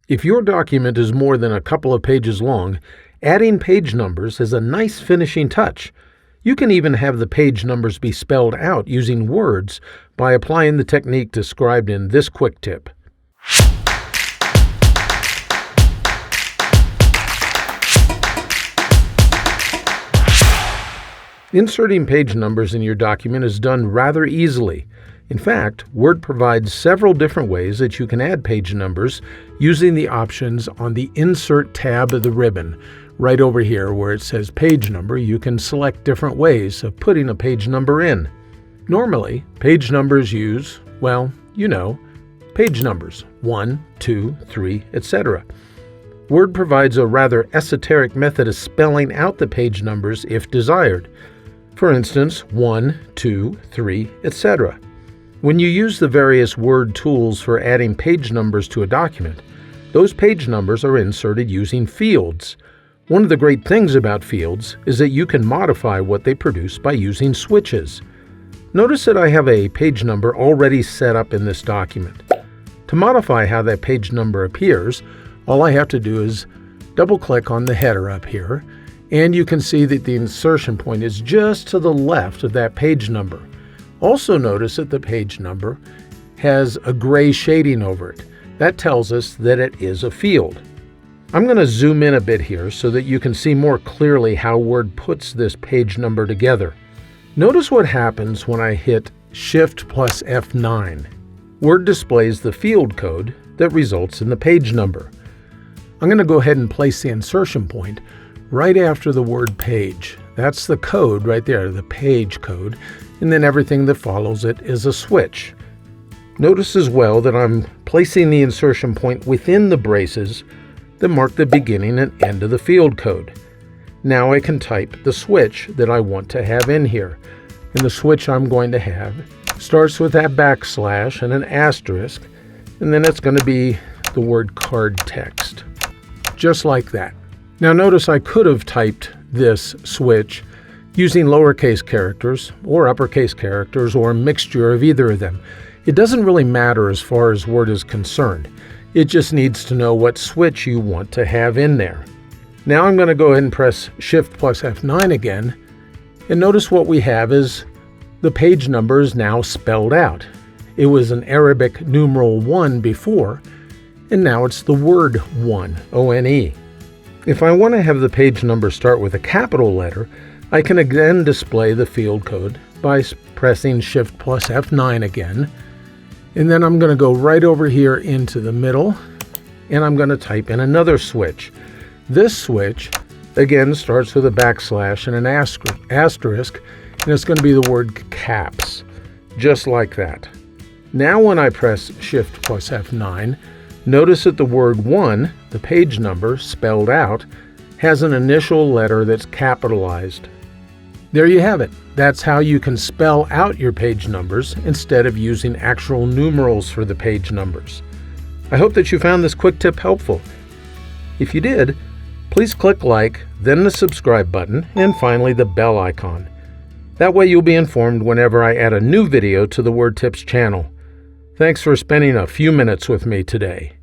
If your document is more than a couple of pages long, adding page numbers is a nice finishing touch. You can even have the page numbers be spelled out using words by applying the technique described in this quick tip. Inserting page numbers in your document is done rather easily. In fact, Word provides several different ways that you can add page numbers using the options on the Insert tab of the ribbon. Right over here where it says Page Number, you can select different ways of putting a page number in. Normally, page numbers use, well, you know, page numbers 1, 2, 3, etc. Word provides a rather esoteric method of spelling out the page numbers if desired. For instance, 1, 2, 3, etc. When you use the various Word tools for adding page numbers to a document, those page numbers are inserted using fields. One of the great things about fields is that you can modify what they produce by using switches. Notice that I have a page number already set up in this document. To modify how that page number appears, all I have to do is double-click on the header up here, and you can see that the insertion point is just to the left of that page number. Also notice that the page number has a gray shading over it. That tells us that it is a field. I'm going to zoom in a bit here so that you can see more clearly how Word puts this page number together. Notice what happens when I hit Shift plus F9. Word displays the field code that results in the page number. I'm going to go ahead and place the insertion point right after the word page. That's the code right there, the page code, and then everything that follows it is a switch. Notice as well that I'm placing the insertion point within the braces that mark the beginning and end of the field code. Now I can type the switch that I want to have in here. And the switch I'm going to have starts with that backslash and an asterisk, and then it's going to be the word card text. Just like that. Now notice I could have typed this switch using lowercase characters or uppercase characters or a mixture of either of them. It doesn't really matter as far as Word is concerned. It just needs to know what switch you want to have in there. Now I'm going to go ahead and press Shift plus F9 again, and notice what we have is the page number is now spelled out. It was an Arabic numeral 1 before, and now it's the word 1, O-N-E. If I want to have the page number start with a capital letter, I can again display the field code by pressing Shift plus F9 again. And then I'm going to go right over here into the middle, and I'm going to type in another switch. This switch, again, starts with a backslash and an asterisk, and it's going to be the word caps, just like that. Now when I press Shift plus F9, notice that the word 1, the page number spelled out, has an initial letter that's capitalized. There you have it. That's how you can spell out your page numbers instead of using actual numerals for the page numbers. I hope that you found this quick tip helpful. If you did, please click like, then the subscribe button, and finally the bell icon. That way you'll be informed whenever I add a new video to the Word Tips channel. Thanks for spending a few minutes with me today.